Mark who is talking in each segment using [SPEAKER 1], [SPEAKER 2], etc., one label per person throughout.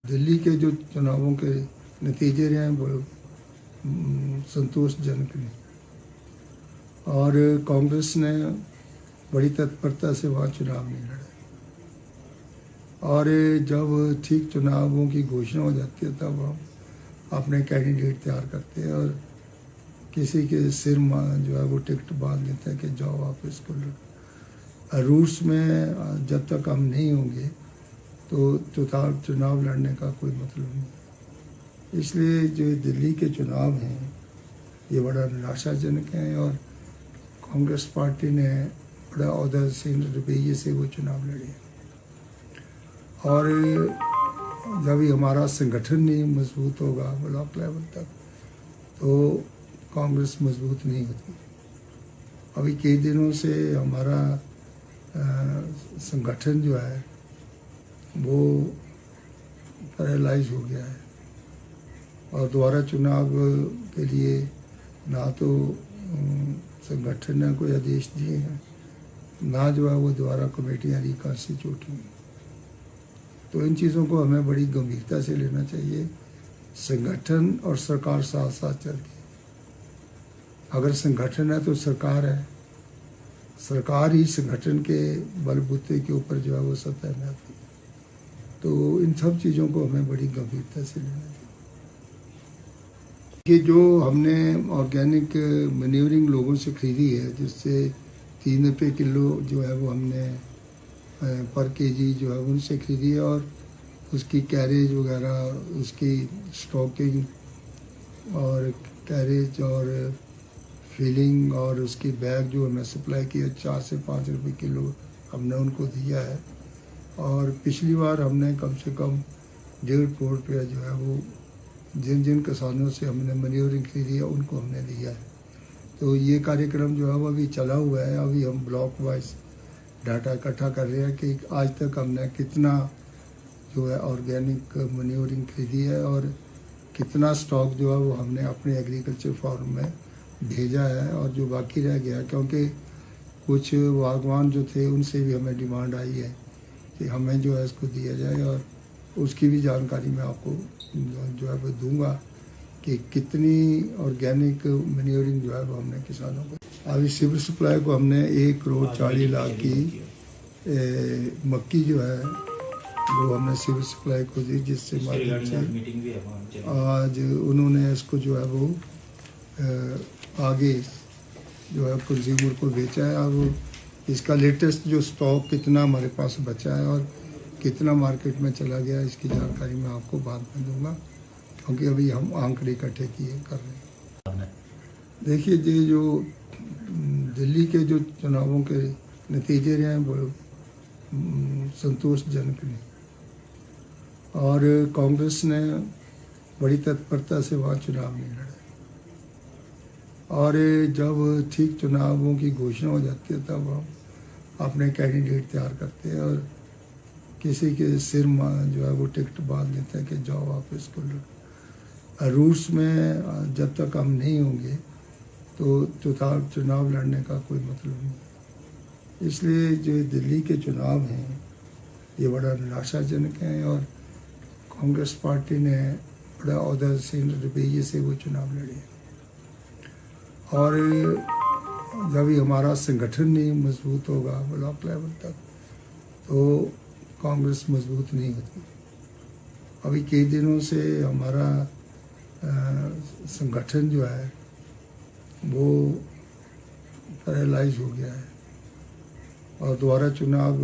[SPEAKER 1] दिल्ली के जो चुनावों के नतीजे रहे हैं वो संतोषजनक नहीं और कांग्रेस ने बड़ी तत्परता से वहाँ चुनाव नहीं लड़े और जब ठीक चुनावों की घोषणा हो जाती है तब हम अपने कैंडिडेट तैयार करते हैं और किसी के सिर जो है वो टिकट बांध देते हैं कि जाओ आप इसको लड़ो। रूट्स में जब तक हम नहीं होंगे तो चुनाव लड़ने का कोई मतलब नहीं। इसलिए जो दिल्ली के चुनाव हैं ये बड़ा निराशाजनक है और कांग्रेस पार्टी ने बड़ा औदासीन रवैये से वो चुनाव लड़े और जब ही हमारा संगठन नहीं मजबूत होगा ब्लॉक लेवल तक तो कांग्रेस मजबूत नहीं होती। अभी कई दिनों से हमारा संगठन जो है वो पैरालाइज हो गया है और दोबारा चुनाव के लिए ना तो संगठन ने कोई आदेश दिए हैं ना जो है वो दोबारा कमेटियाँ रिकॉन्स्टिट्यूट हुई। तो इन चीज़ों को हमें बड़ी गंभीरता से लेना चाहिए। संगठन और सरकार साथ साथ चल के, अगर संगठन है तो सरकार है, सरकार ही संगठन के बलबूते के ऊपर जो है वो सत्ता में आती है। तो इन सब चीज़ों को हमें बड़ी गंभीरता से लेना चाहिए कि जो हमने ऑर्गेनिक मैन्योरिंग लोगों से खरीदी है जिससे 3 रुपये किलो जो है वो हमने पर केजी जो है उनसे खरीदी है और उसकी कैरेज वगैरह उसकी स्टॉकिंग और कैरेज और फिलिंग और उसकी बैग जो हमें सप्लाई किया 4 से 5 रुपये किलो हमने उनको दिया है। और पिछली बार हमने कम से कम 1.5 करोड़ रुपया जो है वो जिन जिन किसानों से हमने मैन्योरिंग खरीदी है उनको हमने दिया है। तो ये कार्यक्रम जो है वो अभी चला हुआ है। अभी हम ब्लॉक वाइज डाटा इकट्ठा कर रहे हैं कि आज तक हमने कितना जो है ऑर्गेनिक मैन्योरिंग खरीदी है और कितना स्टॉक जो है वो हमने अपने एग्रीकल्चर फार्म में भेजा है और जो बाकी रह गया, क्योंकि कुछ बागवान जो थे उनसे भी हमें डिमांड आई है कि हमें जो है इसको दिया जाए और उसकी भी जानकारी मैं आपको जो है वो दूंगा कि कितनी ऑर्गेनिक मैन्योरिंग जो है वो हमने किसानों को। अभी सिविल सप्लाई को हमने 1 करोड़ 40 लाख की मक्की जो है वो हमने सिविल सप्लाई को दी, जिससे माध्यम से आज उन्होंने इसको जो है वो आगे जो है कंज्यूमर को बेचा है। और इसका लेटेस्ट जो स्टॉक कितना हमारे पास बचा है और कितना मार्केट में चला गया इसकी जानकारी मैं आपको बाद में दूंगा, क्योंकि अभी हम आंकड़े इकट्ठे किए कर रहे हैं। देखिए ये जो दिल्ली के जो चुनावों के नतीजे रहे हैं वो संतोषजनक नहीं और कांग्रेस ने बड़ी तत्परता से वहाँ चुनाव नहीं लड़े और जब ठीक चुनावों की घोषणा हो जाती है तब हम अपने कैंडिडेट तैयार करते हैं और किसी के सिर जो है वो टिकट बांध देते हैं कि जाओ आप इसको लड़ो। रूट्स में जब तक हम नहीं होंगे तो चुनाव लड़ने का कोई मतलब नहीं। इसलिए जो दिल्ली के चुनाव हैं ये बड़ा निराशाजनक है और कांग्रेस पार्टी ने बड़ा औदासीन रवैये से वो चुनाव लड़े और जब ही हमारा संगठन नहीं मजबूत होगा ब्लॉक लेवल तक तो कांग्रेस मजबूत नहीं होती। अभी कई दिनों से हमारा संगठन जो है वो पैरालाइज हो गया है और दोबारा चुनाव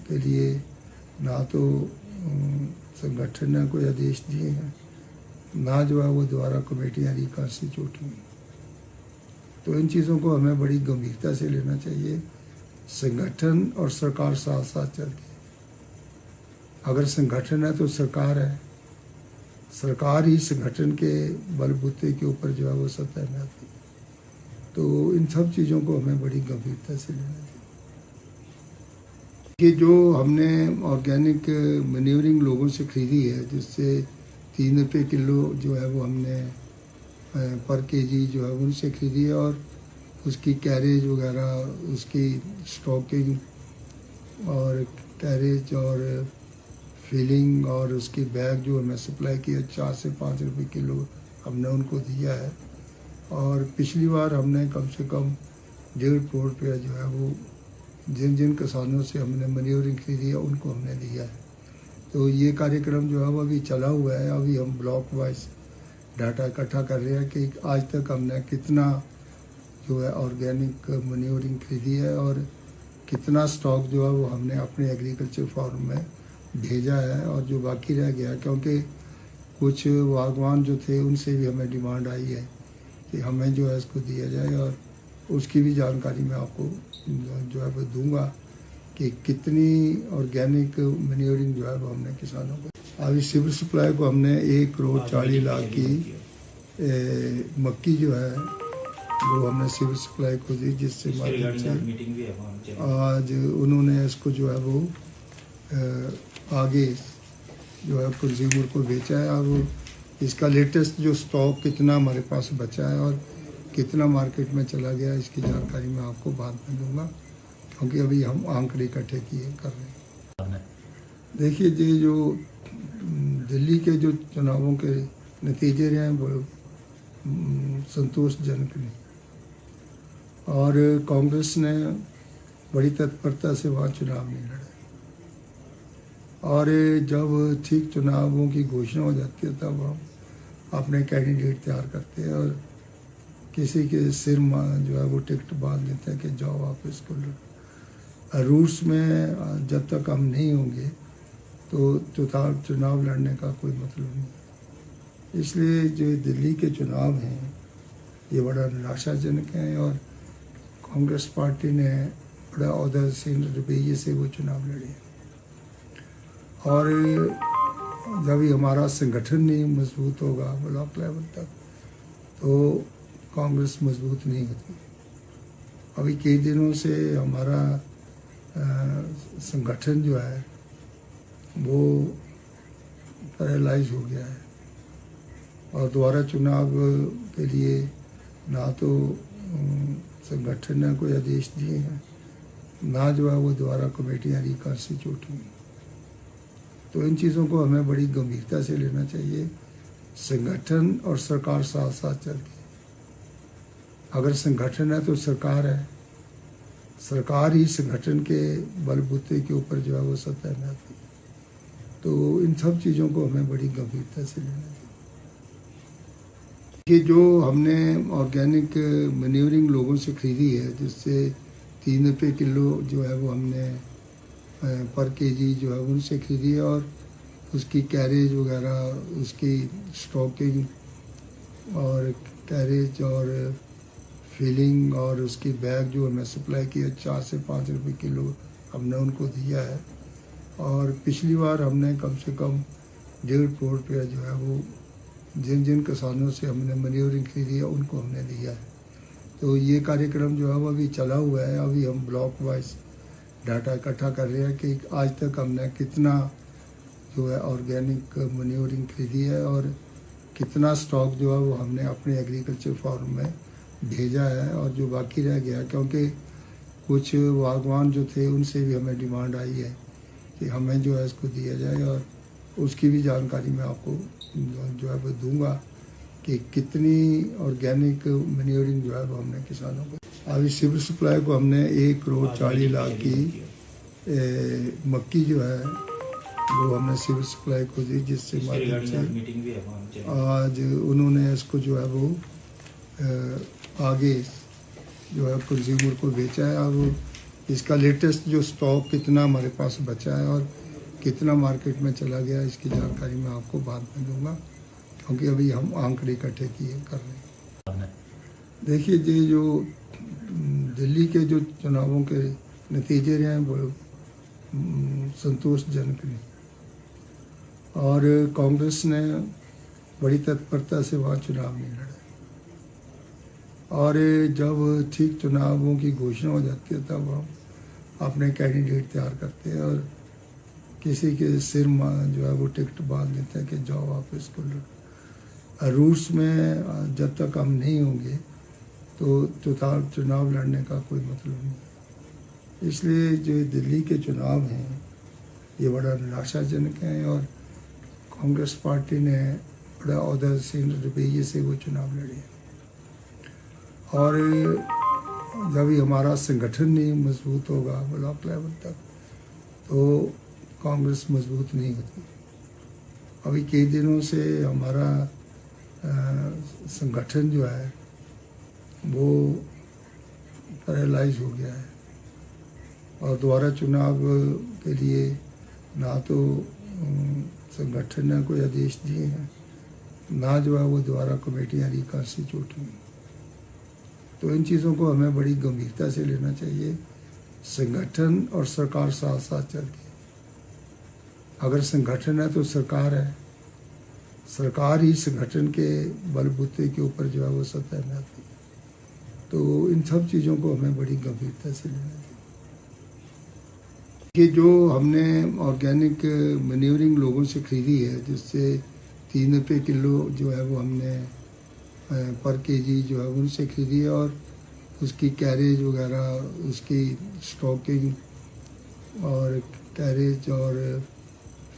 [SPEAKER 1] के लिए ना तो संगठन ने कोई आदेश दिए हैं ना जो है वो दोबारा कमेटियाँ रिकॉन्स्टिट्यूट हुई। तो इन चीज़ों को हमें बड़ी गंभीरता से लेना चाहिए। संगठन और सरकार साथ साथ चल के, अगर संगठन है तो सरकार है, सरकार ही संगठन के बलबूते के ऊपर जो है वो सत्ता में आती है। तो इन सब चीज़ों को हमें बड़ी गंभीरता से लेना चाहिए कि जो हमने ऑर्गेनिक मैन्योरिंग लोगों से खरीदी है जिससे 3 रुपये किलो जो है वो हमने पर केजी जो है उनसे खरीदी है और उसकी कैरेज वगैरह उसकी स्टॉकिंग और कैरेज और फीलिंग और उसकी बैग जो हमें सप्लाई किया 4 से 5 रुपए किलो हमने उनको दिया है। और पिछली बार हमने कम से कम 1.5 करोड़ रुपया जो है वो जिन जिन किसानों से हमने मैन्योरिंग खरीदी है उनको हमने दिया है। तो ये कार्यक्रम जो है वो अभी चला हुआ है। अभी हम ब्लॉक वाइज डाटा इकट्ठा कर रहे हैं कि आज तक हमने कितना जो है ऑर्गेनिक मैन्योरिंग खरीदी है और कितना स्टॉक जो है वो हमने अपने एग्रीकल्चर फार्म में भेजा है और जो बाकी रह गया, क्योंकि कुछ बागवान जो थे उनसे भी हमें डिमांड आई है कि हमें जो है इसको दिया जाए, और उसकी भी जानकारी मैं आपको जो है वो दूंगा कि कितनी ऑर्गेनिक मैन्योरिंग जो है वो हमने किसानों को। अभी सिविल सप्लाई को हमने 1,40,00,000 की मक्की जो है वो हमने सिविल सप्लाई को दी, जिससे माध्यम से आज उन्होंने इसको जो है वो आगे जो है कंज्यूमर को बेचा है। और इसका लेटेस्ट जो स्टॉक कितना हमारे पास बचा है और कितना मार्केट में चला गया, इसकी जानकारी मैं आपको बाद में दूंगा, क्योंकि अभी हम आंकड़े इकट्ठे किए कर रहे हैं। देखिए, ये जो दिल्ली के जो चुनावों के नतीजे रहे हैं वो संतोषजनक नहीं, और कांग्रेस ने बड़ी तत्परता से वहाँ चुनाव नहीं लड़े। और जब ठीक चुनावों की घोषणा हो जाती है तब हम अपने कैंडिडेट तैयार करते हैं और किसी के सिर में जो है वो टिकट बांध देते हैं कि जाओ आप इसको लड़ो। रूट्स में जब तक हम नहीं होंगे तो चुनाव लड़ने का कोई मतलब नहीं। इसलिए जो दिल्ली के चुनाव हैं ये बड़ा निराशाजनक है, और कांग्रेस पार्टी ने बड़ा औदासीन रवैये से वो चुनाव लड़े। और जब ही हमारा संगठन नहीं मजबूत होगा ब्लॉक लेवल तक, तो कांग्रेस मजबूत नहीं होती। अभी कई दिनों से हमारा संगठन जो है वो पैरालाइज हो गया है, और दोबारा चुनाव के लिए ना तो संगठन ने कोई आदेश दिए हैं, ना जो है वो दोबारा कमेटियाँ रिकॉन्स्टिट्यूट हुई। तो इन चीज़ों को हमें बड़ी गंभीरता से लेना चाहिए। संगठन और सरकार साथ साथ चलती है। अगर संगठन है तो सरकार है, सरकार ही संगठन के बलबूते के ऊपर जो है वो सत्ता में आती है। तो इन सब चीज़ों को हमें बड़ी गंभीरता से लेना चाहिए। कि जो हमने ऑर्गेनिक मैन्योरिंग लोगों से खरीदी है, जिससे 3 रुपये किलो जो है वो हमने पर केजी जो है उनसे खरीदी है, और उसकी कैरेज वगैरह, उसकी स्टॉकिंग और कैरेज और फीलिंग और उसकी बैग जो हमें सप्लाई किया 4 से 5 रुपए किलो हमने उनको दिया है। और पिछली बार हमने कम से कम 1.5 करोड़ रुपया जो है वो जिन जिन किसानों से हमने मैन्योरिंग खरीदी है उनको हमने दिया है। तो ये कार्यक्रम जो है वो अभी चला हुआ है। अभी हम ब्लॉक वाइज डाटा इकट्ठा कर रहे हैं कि आज तक हमने कितना जो है ऑर्गेनिक मैन्योरिंग खरीदी है और कितना स्टॉक जो है वो हमने अपने एग्रीकल्चर फार्म में भेजा है, और जो बाकी रह गया, क्योंकि कुछ बागवान जो थे उनसे भी हमें डिमांड आई है कि हमें जो है इसको दिया जाए, और उसकी भी जानकारी मैं आपको जो है वो दूंगा कि कितनी ऑर्गेनिक मैन्योरिंग जो है वो हमने किसानों को। अभी सिविल सप्लाई को हमने 1,40,00,000 की मक्की जो है वो हमने सिविल सप्लाई को दी, जिससे माध्यम से आज उन्होंने इसको जो है वो आगे जो है कंज्यूमर को बेचा है। और इसका लेटेस्ट जो स्टॉक कितना हमारे पास बचा है और कितना मार्केट में चला गया, इसकी जानकारी मैं आपको बाद में दूंगा, क्योंकि अभी हम आंकड़े इकट्ठे किए कर रहे हैं। देखिए, ये जो दिल्ली के जो चुनावों के नतीजे रहे हैं वो संतोषजनक नहीं, और कांग्रेस ने बड़ी तत्परता से वहाँ चुनाव नहीं लड़े। और जब ठीक चुनावों की घोषणा हो जाती है तब हम अपने कैंडिडेट तैयार करते हैं और किसी के सिर में जो है वो टिकट बांध देते हैं कि जाओ आप इसको लड़ो। रूट्स में जब तक हम नहीं होंगे तो चुनाव लड़ने का कोई मतलब नहीं। इसलिए जो दिल्ली के चुनाव हैं ये बड़ा निराशाजनक है। और कांग्रेस पार्टी ने बड़ा औदासीन रवैये से वो चुनाव लड़े और जब ये हमारा संगठन नहीं मजबूत होगा ब्लॉक लेवल तक तो कांग्रेस मजबूत नहीं होती। अभी कई दिनों से हमारा संगठन जो है वो पैरालाइज हो गया है और दोबारा चुनाव के लिए ना तो संगठन ने कोई आदेश दिए हैं, ना जो है वो दोबारा कमेटियाँ रिकॉन्स्टिट्यूट हुई। तो इन चीज़ों को हमें बड़ी गंभीरता से लेना चाहिए। संगठन और सरकार साथ साथ चलती है। अगर संगठन है तो सरकार है, सरकार ही संगठन के बलबूते के ऊपर जो है वो सत्ता में आती है। तो इन सब चीज़ों को हमें बड़ी गंभीरता से लेना चाहिए कि जो हमने ऑर्गेनिक मैन्योरिंग लोगों से खरीदी है, जिससे 3 रुपये किलो जो है वो हमने पर केजी जो है उनसे खरीदी है और उसकी कैरेज वगैरह, उसकी स्टॉकिंग और कैरेज और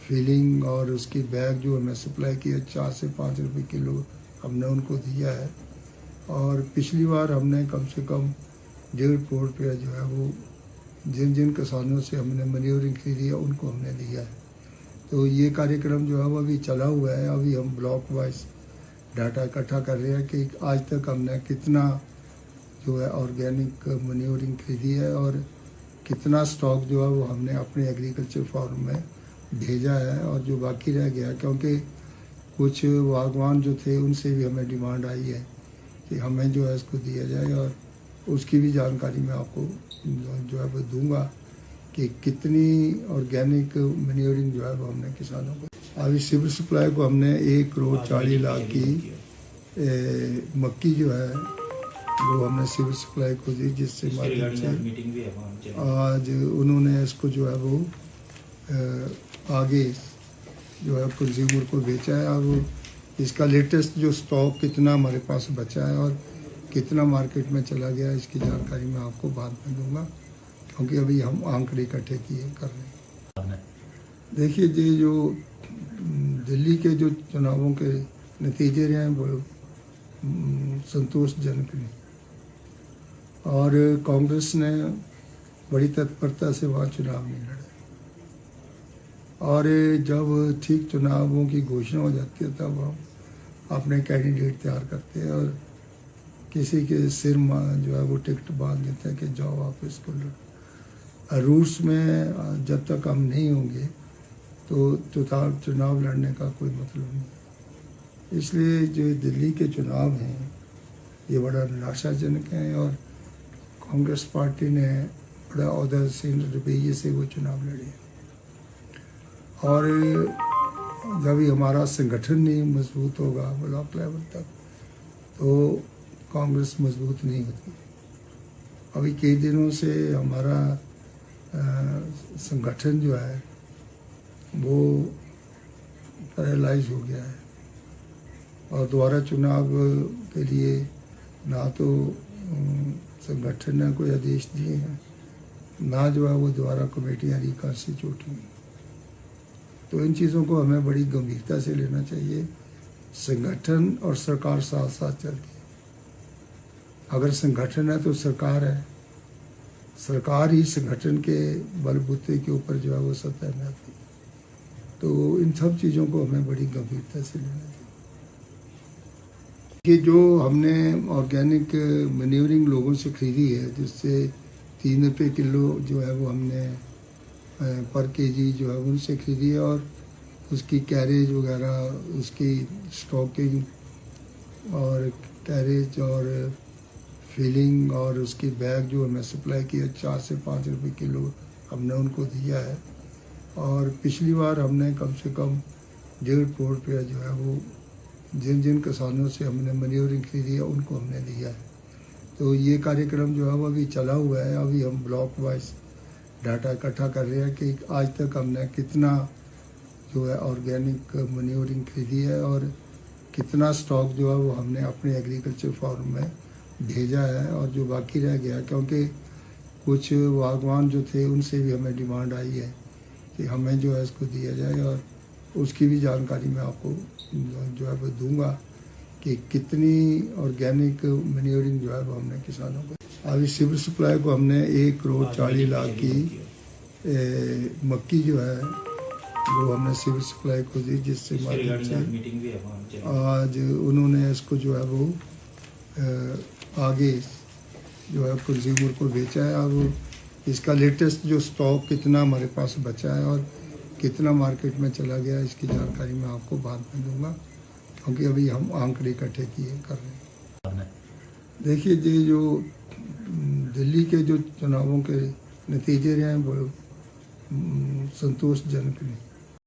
[SPEAKER 1] फिलिंग और उसकी बैग जो हमें सप्लाई किया 4 से 5 रुपये किलो हमने उनको दिया है। और पिछली बार हमने कम से कम 1.5 करोड़ रुपया जो है वो जिन जिन किसानों से हमने मैन्योरिंग खरीदी है उनको हमने दिया है। तो ये कार्यक्रम जो है वो अभी चला हुआ है। अभी हम ब्लॉक वाइज डाटा इकट्ठा कर रहे हैं कि आज तक हमने कितना जो है ऑर्गेनिक मैन्योरिंग खरीदी है और कितना स्टॉक जो है वो हमने अपने एग्रीकल्चर फार्म में भेजा है और जो बाकी रह गया, क्योंकि कुछ बागवान जो थे उनसे भी हमें डिमांड आई है कि हमें जो है इसको दिया जाए और उसकी भी जानकारी मैं आपको जो है वो दूंगा कि कितनी ऑर्गेनिक मैन्योरिंग जो है वो हमने किसानों को। अभी सिविल सप्लाई को हमने 1,40,00,000 की मक्की जो है वो हमने सिविल सप्लाई को दी, जिससे माध्यम से आज उन्होंने इसको जो है वो आगे जो है कंज्यूमर को बेचा है। और इसका लेटेस्ट जो स्टॉक कितना हमारे पास बचा है और कितना मार्केट में चला गया इसकी जानकारी मैं आपको बाद में दूंगा, क्योंकि अभी हम आंकड़े इकट्ठे कर रहे हैं। देखिए ये जो दिल्ली के जो चुनावों के नतीजे रहे हैं वो संतोषजनक नहीं और कांग्रेस ने बड़ी तत्परता से वहाँ चुनाव नहीं लड़े और जब ठीक चुनावों की घोषणा हो जाती है तब हम अपने कैंडिडेट तैयार करते हैं और किसी के सिर में जो है वो टिकट बांध देते हैं कि जाओ आप इसको लड़ो। रूस में जब तक हम नहीं होंगे तो चुनाव लड़ने का कोई मतलब नहीं। इसलिए जो दिल्ली के चुनाव हैं ये बड़ा निराशाजनक है और कांग्रेस पार्टी ने बड़ा औदासीन रवैये से वो चुनाव लड़े और जब ये हमारा संगठन नहीं मजबूत होगा ब्लॉक लेवल तक तो कांग्रेस मजबूत नहीं होती। अभी कई दिनों से हमारा संगठन जो है वो पैरालाइज हो गया है और दोबारा चुनाव के लिए ना तो संगठन ने कोई आदेश दिए हैं, ना जो है वो दोबारा कमेटियाँ रिकॉन्स्टिट्यूट हुई। तो इन चीज़ों को हमें बड़ी गंभीरता से लेना चाहिए। संगठन और सरकार साथ साथ चलती है। अगर संगठन है तो सरकार है, सरकार ही संगठन के बलबूते के ऊपर जो है वो सत्ता में आती है। तो इन सब चीज़ों को हमें बड़ी गंभीरता से लेना चाहिए कि जो हमने ऑर्गेनिक मैन्योरिंग लोगों से खरीदी है, जिससे 3 रुपये किलो जो है वो हमने पर केजी जो है उनसे खरीदी है और उसकी कैरेज वगैरह, उसकी स्टॉकिंग और कैरेज और फिलिंग और उसकी बैग जो हमें सप्लाई किया 4 से 5 रुपये किलो हमने उनको दिया है। और पिछली बार हमने कम से कम 1.5 करोड़ रुपया जो है वो जिन जिन किसानों से हमने मैन्योरिंग खरीदी है उनको हमने दिया है। तो ये कार्यक्रम जो है वो अभी चला हुआ है। अभी हम ब्लॉक वाइज डाटा इकट्ठा कर रहे हैं कि आज तक हमने कितना जो है ऑर्गेनिक मैन्योरिंग खरीदी है और कितना स्टॉक जो है वो हमने अपने एग्रीकल्चर फार्म में भेजा है और जो बाकी रह गया, क्योंकि कुछ बागवान जो थे उनसे भी हमें डिमांड आई है कि कि हमें जो है इसको दिया जाए, और उसकी भी जानकारी मैं आपको जो है वो दूंगा कि कितनी ऑर्गेनिक मैन्योरिंग जो है वो हमने किसानों को। अभी सिविल सप्लाई को हमने 1,40,00,000 की मक्की जो है वो हमने सिविल सप्लाई को दी, जिससे माध्यम से आज उन्होंने इसको जो है वो आगे जो है कंज्यूमर को बेचा है। अब इसका लेटेस्ट जो स्टॉक कितना हमारे पास बचा है और कितना मार्केट में चला गया, इसकी जानकारी मैं आपको बाद में दूंगा, क्योंकि अभी हम आंकड़े इकट्ठे किए कर रहे हैं। देखिए, ये जो दिल्ली के जो चुनावों के नतीजे रहे हैं वो संतोषजनक नहीं।